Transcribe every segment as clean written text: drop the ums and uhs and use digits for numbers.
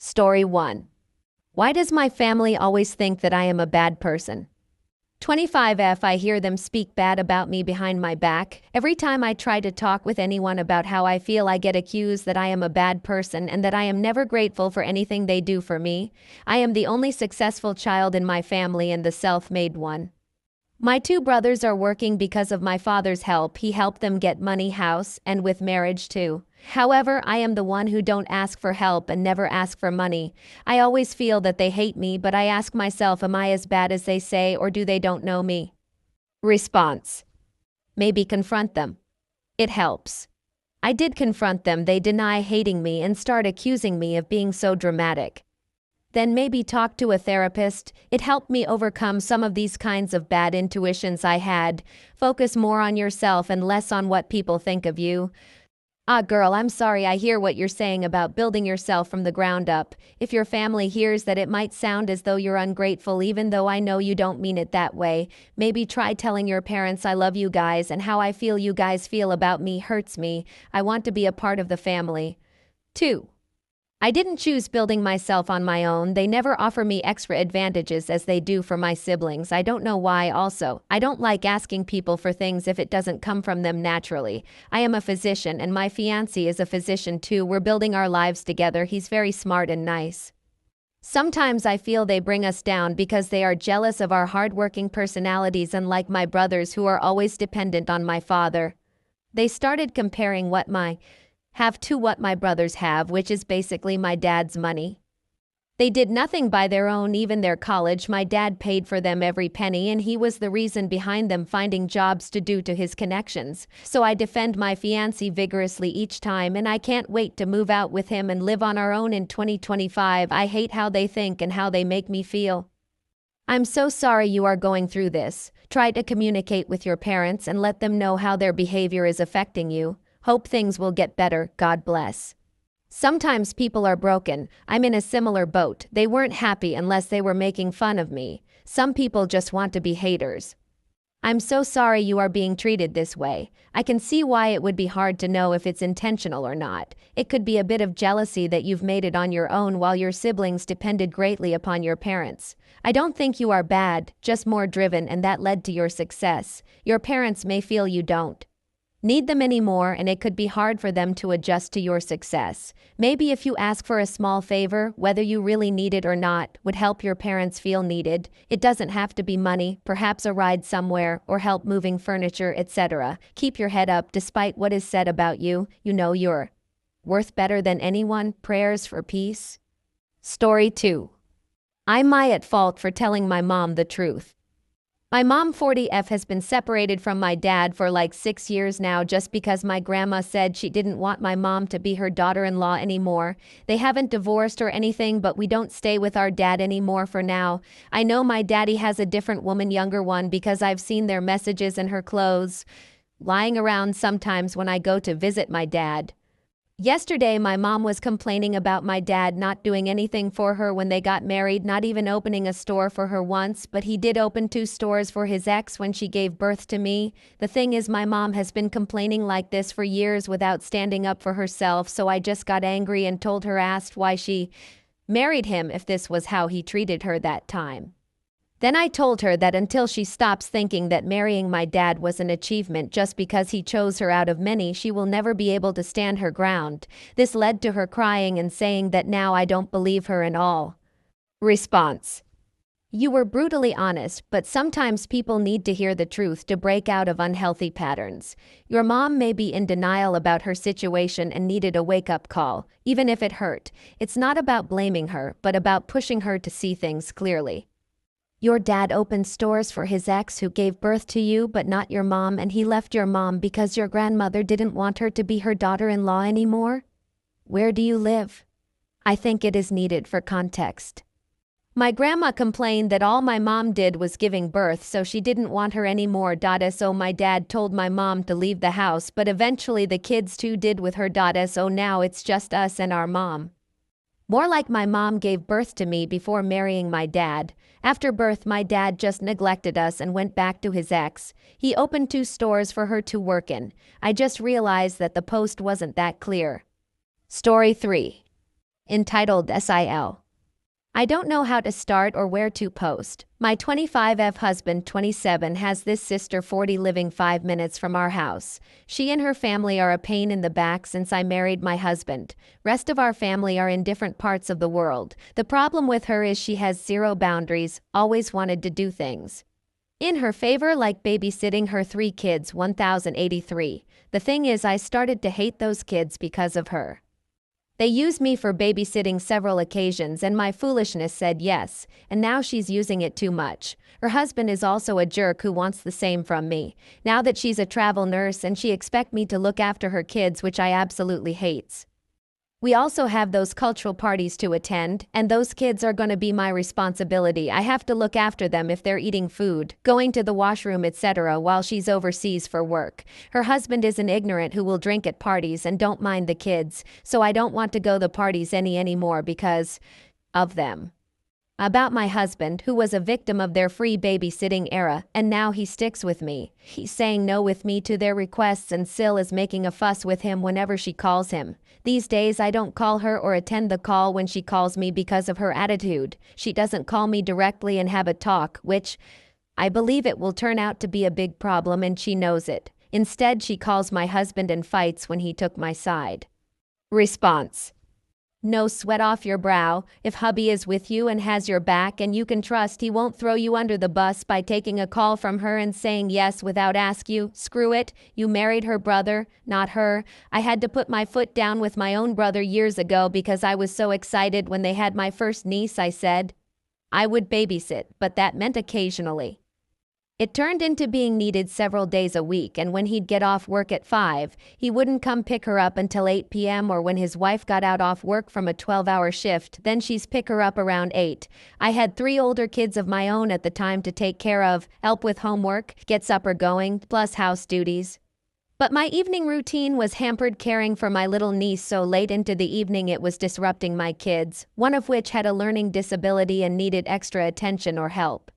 Story 1. Why does my family always think that I am a bad person? 25F I hear them speak bad about me behind my back. Every time I try to talk with anyone about how I feel, I get accused that I am a bad person and that I am never grateful for anything they do for me. I am the only successful child in my family and the self-made one. My two brothers are working because of my father's help. He helped them get money, house, and with marriage too. However, I am the one who don't ask for help and never ask for money. I always feel that they hate me, but I ask myself, am I as bad as they say, or do they don't know me? Response. Maybe confront them. It helps. I did confront them. They deny hating me and start accusing me of being so dramatic. Then maybe talk to a therapist. It helped me overcome some of these kinds of bad intuitions I had. Focus more on yourself and less on what people think of you. Ah, girl, I'm sorry. I hear what you're saying about building yourself from the ground up. If your family hears that, it might sound as though you're ungrateful, even though I know you don't mean it that way. Maybe try telling your parents I love you guys and how I feel you guys feel about me hurts me. I want to be a part of the family. 2. I didn't choose building myself on my own. They never offer me extra advantages as they do for my siblings. I don't know why. Also, I don't like asking people for things if it doesn't come from them naturally. I am a physician and my fiancé is a physician too. We're building our lives together. He's very smart and nice. Sometimes I feel they bring us down because they are jealous of our hardworking personalities, unlike my brothers who are always dependent on my father. They started comparing what my have to what my brothers have, which is basically my dad's money. They did nothing by their own, even their college. My dad paid for them every penny, and he was the reason behind them finding jobs to do to his connections. So I defend my fiancé vigorously each time, and I can't wait to move out with him and live on our own in 2025. I hate how they think and how they make me feel. I'm so sorry you are going through this. Try to communicate with your parents and let them know how their behavior is affecting you. Hope things will get better. God bless. Sometimes people are broken. I'm in a similar boat. They weren't happy unless they were making fun of me. Some people just want to be haters. I'm so sorry you are being treated this way. I can see why it would be hard to know if it's intentional or not. It could be a bit of jealousy that you've made it on your own while your siblings depended greatly upon your parents. I don't think you are bad, just more driven, and that led to your success. Your parents may feel you don't need them anymore, and it could be hard for them to adjust to your success. Maybe if you ask for a small favor, whether you really need it or not, would help your parents feel needed. It doesn't have to be money, perhaps a ride somewhere, or help moving furniture, etc. Keep your head up despite what is said about you. You know you're worth better than anyone. Prayers for peace. Story 2. I'm at fault for telling my mom the truth. My mom 40F has been separated from my dad for like 6 years now just because my grandma said she didn't want my mom to be her daughter-in-law anymore. They haven't divorced or anything, but we don't stay with our dad anymore for now. I know my daddy has a different woman, younger one, because I've seen their messages and her clothes lying around sometimes when I go to visit my dad. Yesterday, my mom was complaining about my dad not doing anything for her when they got married, not even opening a store for her once, but he did open 2 stores for his ex when she gave birth to me. The thing is, my mom has been complaining like this for years without standing up for herself, so I just got angry and told her, asked why she married him if this was how he treated her that time. Then I told her that until she stops thinking that marrying my dad was an achievement just because he chose her out of many, she will never be able to stand her ground. This led to her crying and saying that now I don't believe her at all. Response. You were brutally honest, but sometimes people need to hear the truth to break out of unhealthy patterns. Your mom may be in denial about her situation and needed a wake-up call, even if it hurt. It's not about blaming her, but about pushing her to see things clearly. Your dad opened stores for his ex who gave birth to you, but not your mom, and he left your mom because your grandmother didn't want her to be her daughter-in-law anymore? Where do you live? I think it is needed for context. My grandma complained that all my mom did was giving birth, so she didn't want her anymore. So my dad told my mom to leave the house, but eventually the kids too did with her. So now it's just us and our mom. More like my mom gave birth to me before marrying my dad. After birth, my dad just neglected us and went back to his ex. He opened 2 stores for her to work in. I just realized that the post wasn't that clear. Story 3. Entitled SIL. I don't know how to start or where to post. My 25F husband 27 has this sister 40 living 5 minutes from our house. She and her family are a pain in the back since I married my husband. Rest of our family are in different parts of the world. The problem with her is she has zero boundaries, always wanted to do things in her favor, like babysitting her 3 kids. 1083. The thing is, I started to hate those kids because of her. They used me for babysitting several occasions and my foolishness said yes, and now she's using it too much. Her husband is also a jerk who wants the same from me. Now that she's a travel nurse and she expect me to look after her kids, which I absolutely hates. We also have those cultural parties to attend, and those kids are gonna be my responsibility. I have to look after them if they're eating food, going to the washroom, etc. while she's overseas for work. Her husband is an ignorant who will drink at parties and don't mind the kids, so I don't want to go the parties anymore because of them. About my husband, who was a victim of their free babysitting era, and now he sticks with me. He's saying no with me to their requests and Sil is making a fuss with him whenever she calls him. These days I don't call her or attend the call when she calls me because of her attitude. She doesn't call me directly and have a talk, which I believe it will turn out to be a big problem and she knows it. Instead, she calls my husband and fights when he took my side. Response. No sweat off your brow. If hubby is with you and has your back and you can trust he won't throw you under the bus by taking a call from her and saying yes without ask you. Screw it. You married her brother, not her. I had to put my foot down with my own brother years ago because I was so excited when they had my first niece. I said I would babysit, but that meant occasionally. It turned into being needed several days a week, and when he'd get off work at 5, he wouldn't come pick her up until 8 p.m. or when his wife got out off work from a 12-hour shift, then she's pick her up around 8. I had 3 older kids of my own at the time to take care of, help with homework, get supper going, plus house duties. But my evening routine was hampered caring for my little niece so late into the evening it was disrupting my kids, one of which had a learning disability and needed extra attention or help.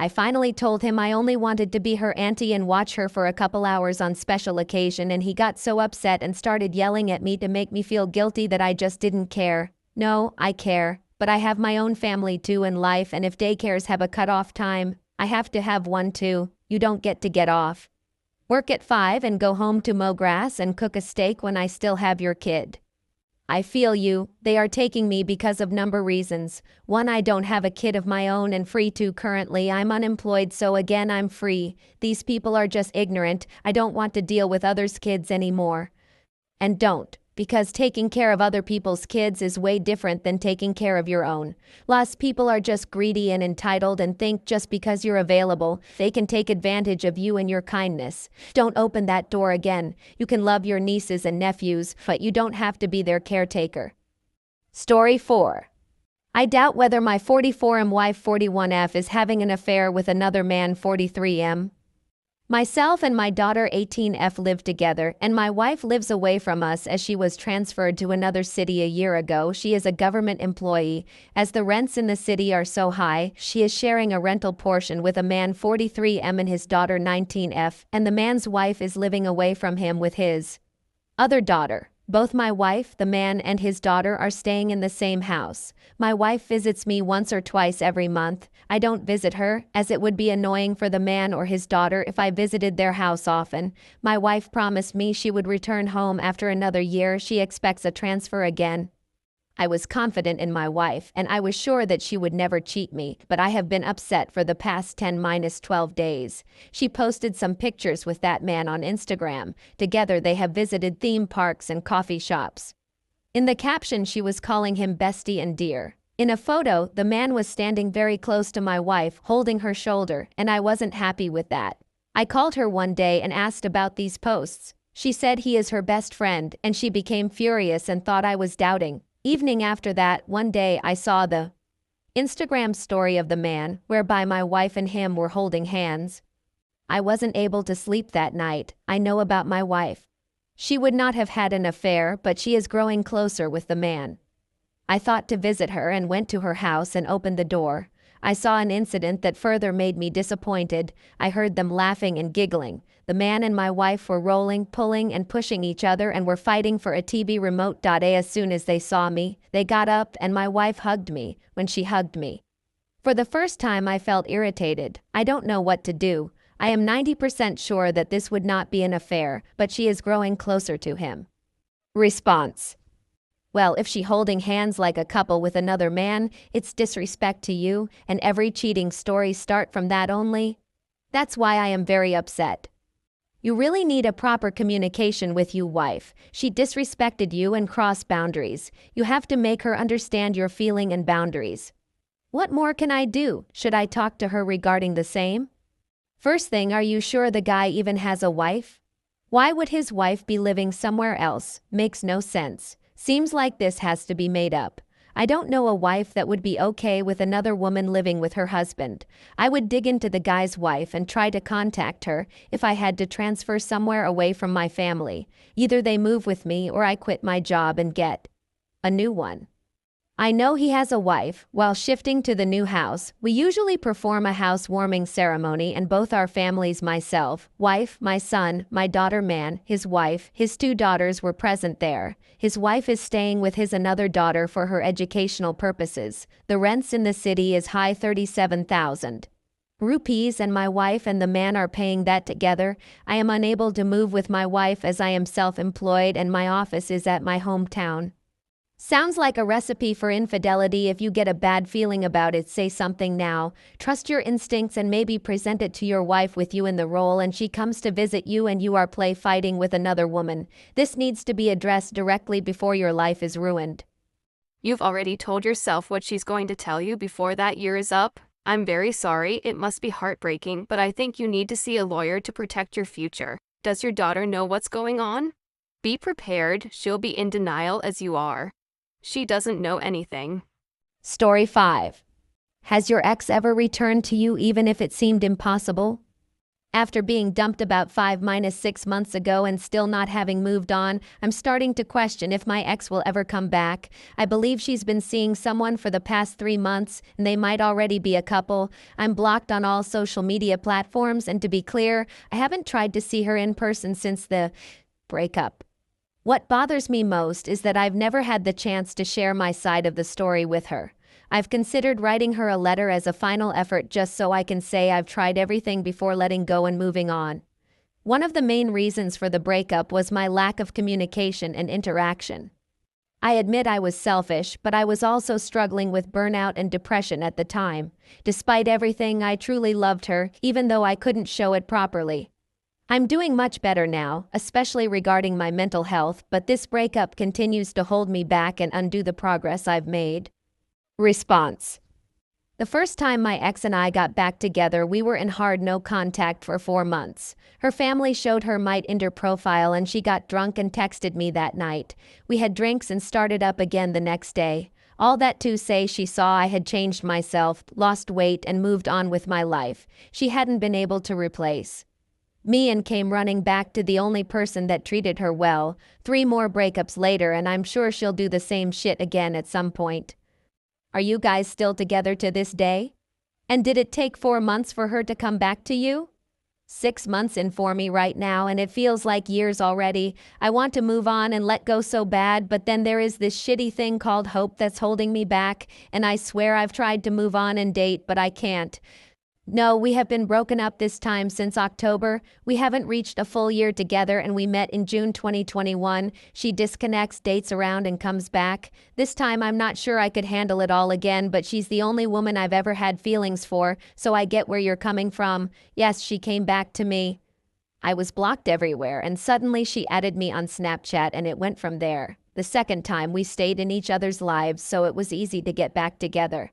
I finally told him I only wanted to be her auntie and watch her for a couple hours on special occasion, and he got so upset and started yelling at me to make me feel guilty that I just didn't care. No, I care, but I have my own family too in life, and if daycares have a cutoff time, I have to have one too. You don't get off work at 5 and go home to mow grass and cook a steak when I still have your kid. I feel you. They are taking me because of number reasons. 1, I don't have a kid of my own and free to currently. I'm unemployed, so again I'm free. These people are just ignorant. I don't want to deal with others' kids anymore. And don't. Because taking care of other people's kids is way different than taking care of your own. Lots people are just greedy and entitled and think just because you're available, they can take advantage of you and your kindness. Don't open that door again. You can love your nieces and nephews, but you don't have to be their caretaker. Story 4. I doubt whether my 44M wife 41F is having an affair with another man 43M. Myself and my daughter 18F live together, and my wife lives away from us as she was transferred to another city a year ago. She is a government employee. As the rents in the city are so high, she is sharing a rental portion with a man 43M and his daughter 19F, and the man's wife is living away from him with his other daughter. Both my wife, the man, and his daughter are staying in the same house. My wife visits me once or twice every month. I don't visit her, as it would be annoying for the man or his daughter if I visited their house often. My wife promised me she would return home after another year. She expects a transfer again. I was confident in my wife, and I was sure that she would never cheat me, but I have been upset for the past 10-12 days. She posted some pictures with that man on Instagram. Together they have visited theme parks and coffee shops. In the caption, she was calling him bestie and dear. In a photo, the man was standing very close to my wife, holding her shoulder, and I wasn't happy with that. I called her one day and asked about these posts. She said he is her best friend, and she became furious and thought I was doubting. Evening after that, one day I saw the Instagram story of the man, whereby my wife and him were holding hands. I wasn't able to sleep that night. I know about my wife. She would not have had an affair, but she is growing closer with the man. I thought to visit her and went to her house and opened the door. I saw an incident that further made me disappointed. I heard them laughing and giggling. The man and my wife were rolling, pulling, and pushing each other and were fighting for a TV remote. As soon as they saw me, they got up and my wife hugged me. When she hugged me, for the first time I felt irritated. I don't know what to do. I am 90% sure that this would not be an affair, but she is growing closer to him. Response. Well, if she holding hands like a couple with another man, it's disrespect to you, and every cheating story start from that only. That's why I am very upset. You really need a proper communication with your wife. She disrespected you and crossed boundaries. You have to make her understand your feeling and boundaries. What more can I do? Should I talk to her regarding the same? First thing, are you sure the guy even has a wife? Why would his wife be living somewhere else? Makes no sense. Seems like this has to be made up. I don't know a wife that would be okay with another woman living with her husband. I would dig into the guy's wife and try to contact her if I had to transfer somewhere away from my family. Either they move with me or I quit my job and get a new one. I know he has a wife. While shifting to the new house, we usually perform a housewarming ceremony and both our families, myself, wife, my son, my daughter man, his wife, his 2 daughters were present there. His wife is staying with his another daughter for her educational purposes. The rents in the city is high 37,000 rupees and my wife and the man are paying that together. I am unable to move with my wife as I am self-employed and my office is at my hometown. Sounds like a recipe for infidelity. If you get a bad feeling about it, say something now. Trust your instincts and maybe present it to your wife with you in the role and she comes to visit you and you are fighting with another woman. This needs to be addressed directly before your life is ruined. You've already told yourself what she's going to tell you before that year is up. I'm very sorry, it must be heartbreaking, but I think you need to see a lawyer to protect your future. Does your daughter know what's going on? Be prepared, she'll be in denial as you are. She doesn't know anything. Story 5. Has your ex ever returned to you even if it seemed impossible? After being dumped about 5-6 months ago and still not having moved on, I'm starting to question if my ex will ever come back. I believe she's been seeing someone for the past 3 months, and they might already be a couple. I'm blocked on all social media platforms, and to be clear, I haven't tried to see her in person since the breakup. What bothers me most is that I've never had the chance to share my side of the story with her. I've considered writing her a letter as a final effort just so I can say I've tried everything before letting go and moving on. One of the main reasons for the breakup was my lack of communication and interaction. I admit I was selfish, but I was also struggling with burnout and depression at the time. Despite everything, I truly loved her, even though I couldn't show it properly. I'm doing much better now, especially regarding my mental health, but this breakup continues to hold me back and undo the progress I've made. Response. The first time my ex and I got back together, we were in hard no contact for 4 months. Her family showed her my Tinder profile and she got drunk and texted me that night. We had drinks and started up again the next day. All that to say she saw I had changed myself, lost weight, and moved on with my life. She hadn't been able to replace me and came running back to the only person that treated her well. 3 more breakups later and I'm sure she'll do the same shit again at some point. Are you guys still together to this day? And did it take 4 months for her to come back to you? 6 months in for me right now and it feels like years already. I want to move on and let go so bad, but then there is this shitty thing called hope that's holding me back, and I swear I've tried to move on and date, but I can't. No, we have been broken up this time since October. We haven't reached a full year together and we met in June 2021. She disconnects, dates around, and comes back. This time I'm not sure I could handle it all again, but she's the only woman I've ever had feelings for, so I get where you're coming from. Yes, she came back to me. I was blocked everywhere and suddenly she added me on Snapchat and it went from there. The second time we stayed in each other's lives, so it was easy to get back together.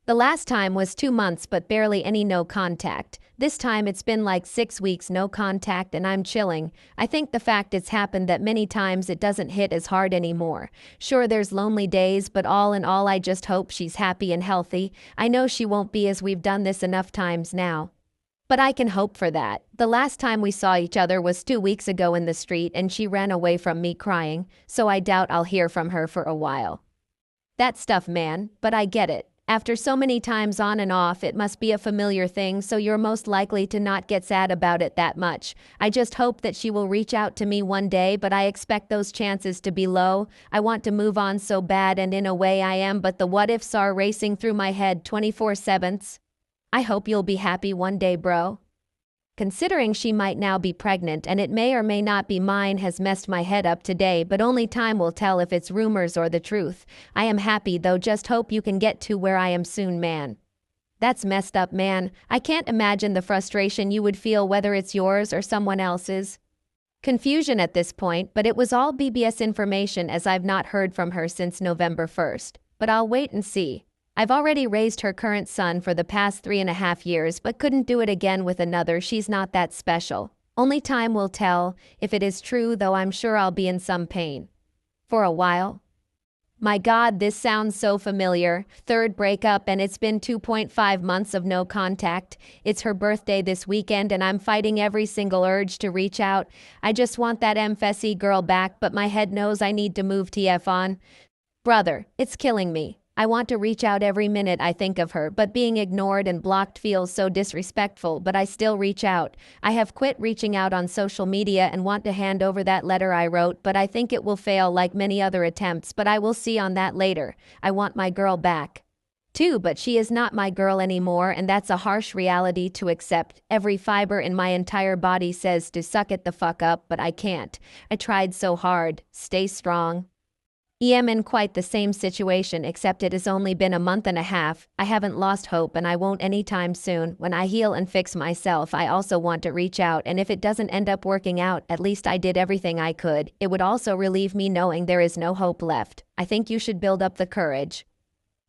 The last time was 2 months but barely any no contact. This time it's been like 6 weeks no contact and I'm chilling. I think the fact it's happened that many times it doesn't hit as hard anymore. Sure, there's lonely days, but all in all I just hope she's happy and healthy. I know she won't be as we've done this enough times now. But I can hope for that. The last time we saw each other was 2 weeks ago in the street and she ran away from me crying, so I doubt I'll hear from her for a while. That stuff, man, but I get it. After so many times on and off, it must be a familiar thing, so you're most likely to not get sad about it that much. I just hope that she will reach out to me one day, but I expect those chances to be low. I want to move on so bad, and in a way I am, but the what ifs are racing through my head 24/7. I hope you'll be happy one day, bro. Considering she might now be pregnant and it may or may not be mine has messed my head up today, but only time will tell if it's rumors or the truth. I am happy though, just hope you can get to where I am soon, man. That's messed up, man. I can't imagine the frustration you would feel whether it's yours or someone else's. Confusion at this point, but it was all BBS information as I've not heard from her since November 1st. But I'll wait and see. I've already raised her current son for the past 3.5 years, but couldn't do it again with another. She's not that special. Only time will tell if it is true, though I'm sure I'll be in some pain. For a while. My God, this sounds so familiar. Third breakup, and it's been 2.5 months of no contact. It's her birthday this weekend and I'm fighting every single urge to reach out. I just want that MFSE girl back, but my head knows I need to move TF on. Brother, it's killing me. I want to reach out every minute I think of her, but being ignored and blocked feels so disrespectful, but I still reach out. I have quit reaching out on social media and want to hand over that letter I wrote, but I think it will fail like many other attempts, but I will see on that later. I want my girl back too, but she is not my girl anymore, and that's a harsh reality to accept. Every fiber in my entire body says to suck it the fuck up, but I can't. I tried so hard. Stay strong. I'm in quite the same situation, except it has only been a month and a half. I haven't lost hope and I won't anytime soon. When I heal and fix myself, I also want to reach out, and if it doesn't end up working out, at least I did everything I could. It would also relieve me knowing there is no hope left. I think you should build up the courage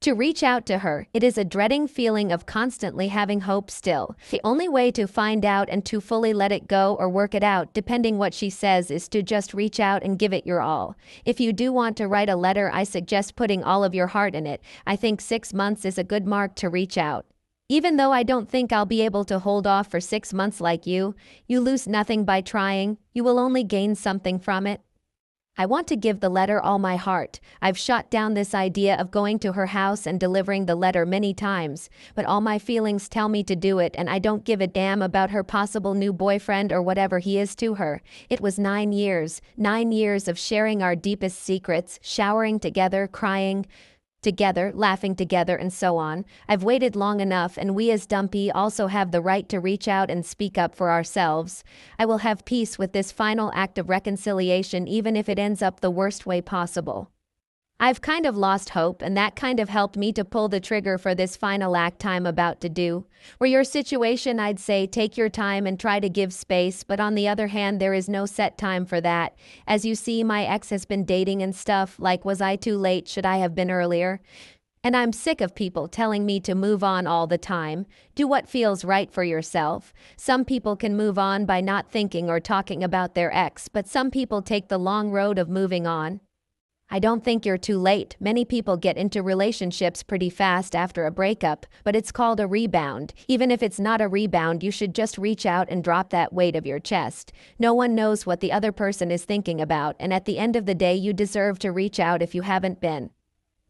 to reach out to her. It is a dreading feeling of constantly having hope still. The only way to find out and to fully let it go or work it out, depending what she says, is to just reach out and give it your all. If you do want to write a letter, I suggest putting all of your heart in it. I think 6 months is a good mark to reach out. Even though I don't think I'll be able to hold off for 6 months like you lose nothing by trying. You will only gain something from it. I want to give the letter all my heart. I've shot down this idea of going to her house and delivering the letter many times, but all my feelings tell me to do it, and I don't give a damn about her possible new boyfriend or whatever he is to her. It was 9 years of sharing our deepest secrets, showering together, crying together, laughing together, and so on. I've waited long enough, and we as Dumpy also have the right to reach out and speak up for ourselves. I will have peace with this final act of reconciliation, even if it ends up the worst way possible. I've kind of lost hope, and that kind of helped me to pull the trigger for this final act I'm about to do. For your situation, I'd say take your time and try to give space, but on the other hand, there is no set time for that. As you see, my ex has been dating and stuff, like was I too late, should I have been earlier? And I'm sick of people telling me to move on all the time. Do what feels right for yourself. Some people can move on by not thinking or talking about their ex, but some people take the long road of moving on. I don't think you're too late. Many people get into relationships pretty fast after a breakup, but it's called a rebound. Even if it's not a rebound, you should just reach out and drop that weight of your chest. No one knows what the other person is thinking about, and at the end of the day, you deserve to reach out if you haven't been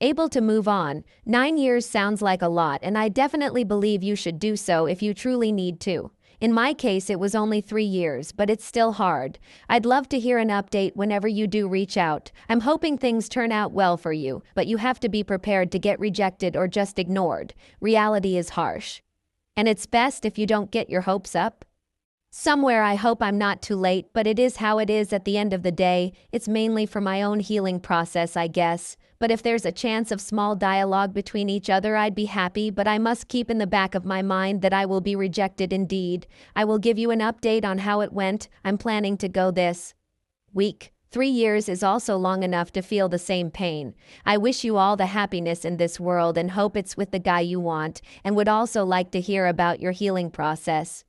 able to move on. 9 years sounds like a lot, and I definitely believe you should do so if you truly need to. In my case, it was only 3 years, but it's still hard. I'd love to hear an update whenever you do reach out. I'm hoping things turn out well for you, but you have to be prepared to get rejected or just ignored. Reality is harsh. And it's best if you don't get your hopes up. Somewhere I hope I'm not too late, but it is how it is at the end of the day. It's mainly for my own healing process, I guess. But if there's a chance of small dialogue between each other, I'd be happy, but I must keep in the back of my mind that I will be rejected indeed. I will give you an update on how it went. I'm planning to go this week. 3 years is also long enough to feel the same pain. I wish you all the happiness in this world and hope it's with the guy you want, and would also like to hear about your healing process.